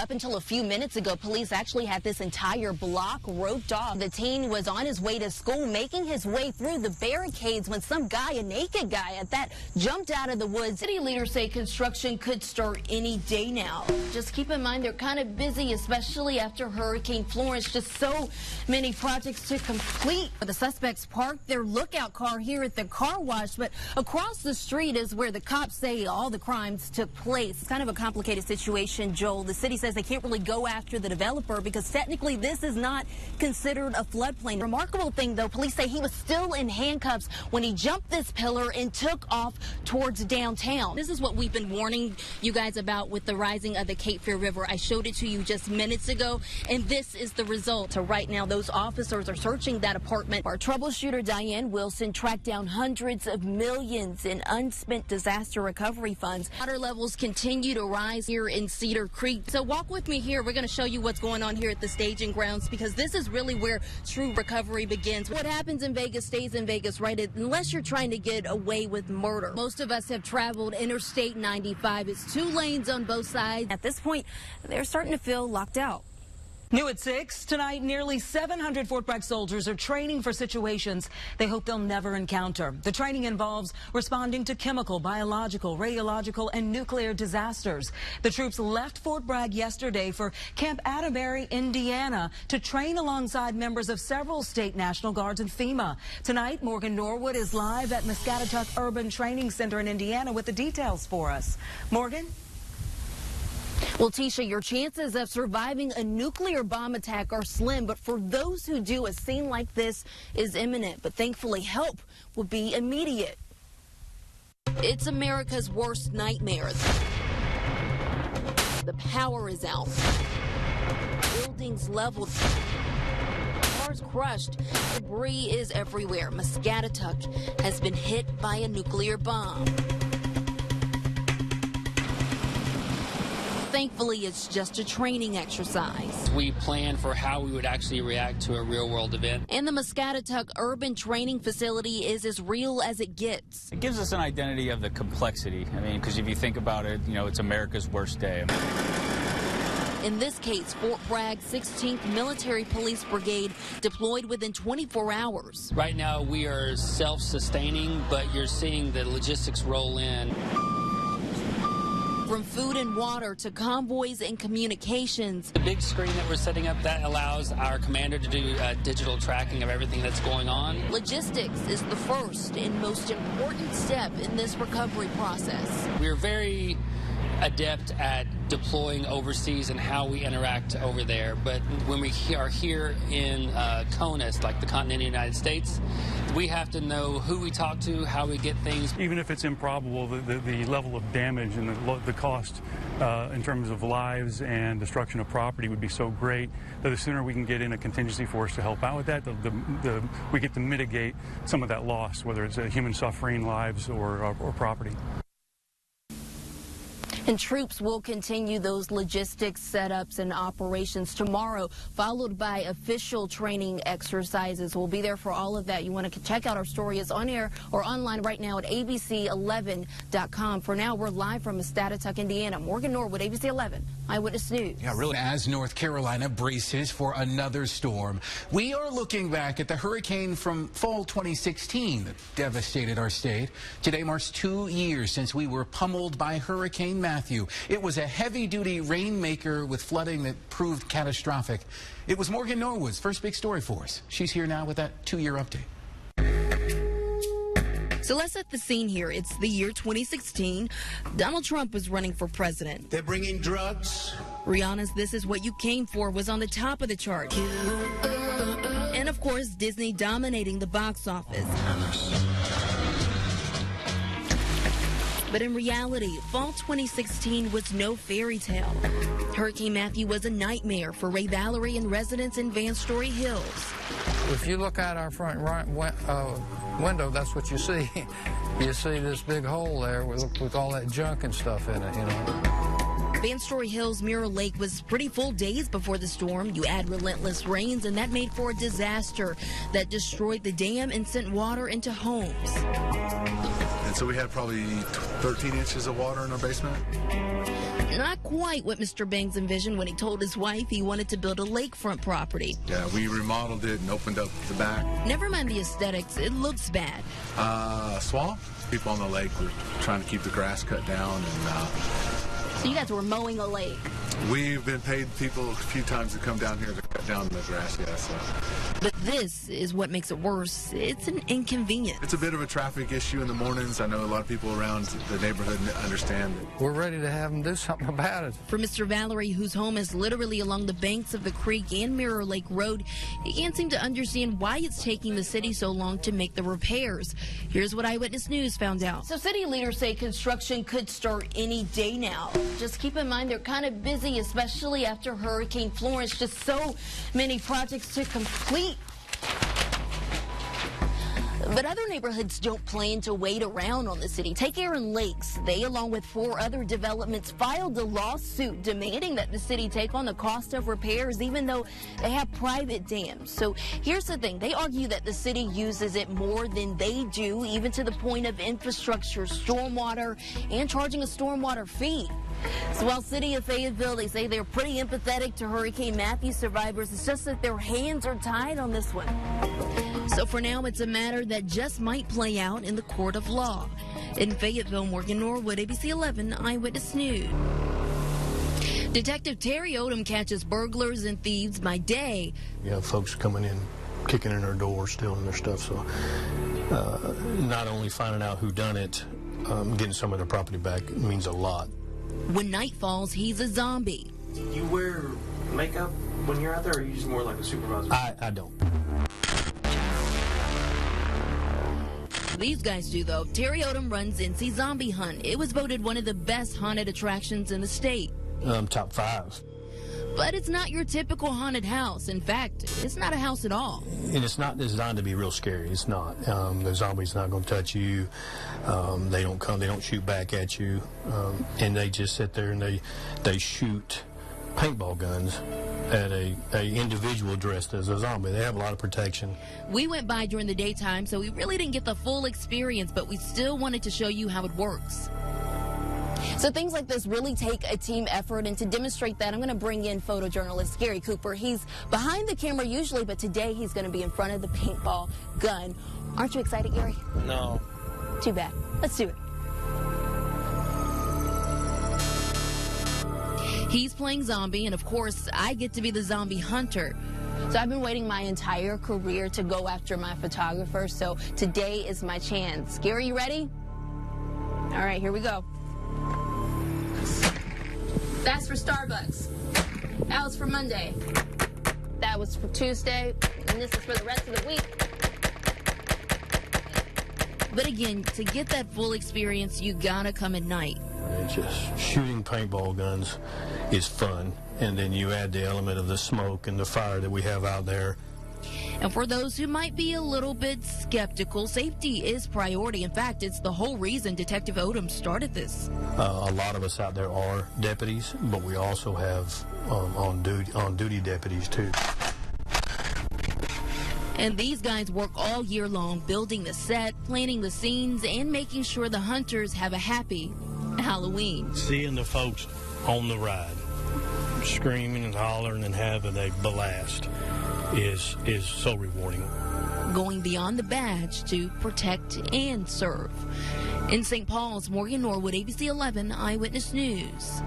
Up until a few minutes ago, police actually had this entire block roped off. The teen was on his way to school, making his way through the barricades when some guy, a naked guy at that, jumped out of the woods. City leaders say construction could start any day now. Just keep in mind they're kind of busy, especially after Hurricane Florence. Just so many projects to complete. The suspects parked their lookout car here at the car wash, but across the street is where the cops say all the crimes took place. It's kind of a complicated situation, Joel. The city says they can't really go after the developer because technically this is not considered a floodplain. Remarkable thing, though, police say he was still in handcuffs when he jumped this pillar and took off towards downtown. This is what we've been warning you guys about with the rising of the Cape Fear River. I showed it to you just minutes ago, and this is the result. So right now, those officers are searching that apartment. Our troubleshooter, Diane Wilson, tracked down hundreds of millions in unspent disaster recovery funds. Water levels continue to rise here in Cedar Creek. So walk with me here. We're going to show you what's going on here at the staging grounds because this is really where true recovery begins. What happens in Vegas stays in Vegas, right? Unless you're trying to get away with murder. Most of us have traveled Interstate 95. It's 2 lanes on both sides. At this point, they're starting to feel locked out. New at 6 tonight, nearly 700 Fort Bragg soldiers are training for situations they hope they'll never encounter. The training involves responding to chemical, biological, radiological, and nuclear disasters. The troops left Fort Bragg yesterday for Camp Atterbury, Indiana, to train alongside members of several state National Guards and FEMA. Tonight, Morgan Norwood is live at Muscatatuck Urban Training Center in Indiana with the details for us. Morgan? Well, Tisha, your chances of surviving a nuclear bomb attack are slim, but for those who do, a scene like this is imminent. But thankfully, help will be immediate. It's America's worst nightmare. The power is out. Buildings leveled. Cars crushed. Debris is everywhere. Muscatatuck has been hit by a nuclear bomb. Thankfully, it's just a training exercise. We planned for how we would actually react to a real-world event. And the Muscatatuck Urban Training Facility is as real as it gets. It gives us an identity of the complexity. I mean, because if you think about it, you know, it's America's worst day. In this case, Fort Bragg 16th Military Police Brigade deployed within 24 hours. Right now, we are self-sustaining, but you're seeing the logistics roll in. From food and water to convoys and communications. The big screen that we're setting up, that allows our commander to do digital tracking of everything that's going on. Logistics is the first and most important step in this recovery process. We're very adept at deploying overseas and how we interact over there. But when we are here in CONUS, like the continent of the United States, we have to know who we talk to, how we get things. Even if it's improbable, the level of damage and the cost in terms of lives and destruction of property would be so great that the sooner we can get in a contingency force to help out with that, we get to mitigate some of that loss, whether it's human suffering, lives, or property. And troops will continue those logistics setups and operations tomorrow, followed by official training exercises. We'll be there for all of that. You want to check out our story. It's on air or online right now at abc11.com. For now, we're live from Muscatatuck, Indiana. Morgan Norwood, ABC 11 Eyewitness News. Yeah, really. As North Carolina braces for another storm, we are looking back at the hurricane from fall 2016 that devastated our state. Today marks 2 years since we were pummeled by Hurricane Matthew. It was a heavy-duty rainmaker with flooding that proved catastrophic. It was Morgan Norwood's first big story for us. She's here now with that 2-year update. So let's set the scene here. It's the year 2016. Donald Trump was running for president. They're bringing drugs. Rihanna's This Is What You Came For was on the top of the chart. And of course, Disney dominating the box office. But in reality, fall 2016 was no fairy tale. Hurricane Matthew was a nightmare for Ray Valerie and residents in Van Story Hills. If you look out our front window, that's what you see. You see this big hole there with all that junk and stuff in it, you know. Van Story Hills Mirror Lake was pretty full days before the storm. You add relentless rains, and that made for a disaster that destroyed the dam and sent water into homes. And so we had probably 13 inches of water in our basement. Not quite what Mr. Bangs envisioned when he told his wife he wanted to build a lakefront property. Yeah, we remodeled it and opened up the back. Never mind the aesthetics, it looks bad. Swamp. People on the lake were trying to keep the grass cut down, and So you guys were mowing a lake. we've been paid people a few times to come down here to cut down the grass, yeah, so. But this is what makes it worse. It's an inconvenience. It's a bit of a traffic issue in the mornings. I know a lot of people around the neighborhood understand it. We're ready to have them do something about it. For Mr. Valerie, whose home is literally along the banks of the creek and Mirror Lake Road, he can't seem to understand why it's taking the city so long to make the repairs. Here's what Eyewitness News found out. So city leaders say construction could start any day now. Just keep in mind they're kind of busy, especially after Hurricane Florence. Just so many projects to complete. But other neighborhoods don't plan to wait around on the city. Take Aaron Lakes. They, along with 4 other developments, filed a lawsuit demanding that the city take on the cost of repairs, even though they have private dams. So here's the thing. They argue that the city uses it more than they do, even to the point of infrastructure, stormwater, and charging a stormwater fee. So while City of Fayetteville, they say they're pretty empathetic to Hurricane Matthew survivors, it's just that their hands are tied on this one. So for now, it's a matter that just might play out in the court of law. In Fayetteville, Morgan Norwood, ABC 11 Eyewitness News. Detective Terry Odom catches burglars and thieves by day. You have folks coming in, kicking in their doors, stealing their stuff. So not only finding out who done it, getting some of their property back means a lot. When night falls, he's a zombie. Do you wear makeup when you're out there, or are you just more like a supervisor? I don't. These guys do, though. Terry Odom runs NC Zombie Hunt. It was voted one of the best haunted attractions in the state. Top 5. But it's not your typical haunted house. In fact, it's not a house at all. And it's not designed to be real scary. It's not. The zombie's not going to touch you. They don't come. They don't shoot back at you. And they just sit there and they shoot paintball guns at a individual dressed as a zombie. They have a lot of protection. We went by during the daytime, so we really didn't get the full experience, but we still wanted to show you how it works. So things like this really take a team effort, and to demonstrate that, I'm going to bring in photojournalist Gary Cooper. He's behind the camera usually, but today he's going to be in front of the paintball gun. Aren't you excited, Gary? No. Too bad. Let's do it. He's playing zombie, and of course, I get to be the zombie hunter. So I've been waiting my entire career to go after my photographer, so today is my chance. Gary, you ready? All right, here we go. That's for Starbucks. That was for Monday. That was for Tuesday, and this is for the rest of the week. But again, to get that full experience, you gotta come at night. Just shooting paintball guns is fun, and then you add the element of the smoke and the fire that we have out there. And for those who might be a little bit skeptical, safety is priority. In fact, it's the whole reason Detective Odom started this. A lot of us out there are deputies, but we also have on-duty deputies too. And these guys work all year long, building the set, planning the scenes, and making sure the hunters have a happy Halloween. Seeing the folks on the ride, screaming and hollering and having a blast is so rewarding. Going beyond the badge to protect and serve. In St. Paul's, Morgan Norwood, ABC 11 Eyewitness News.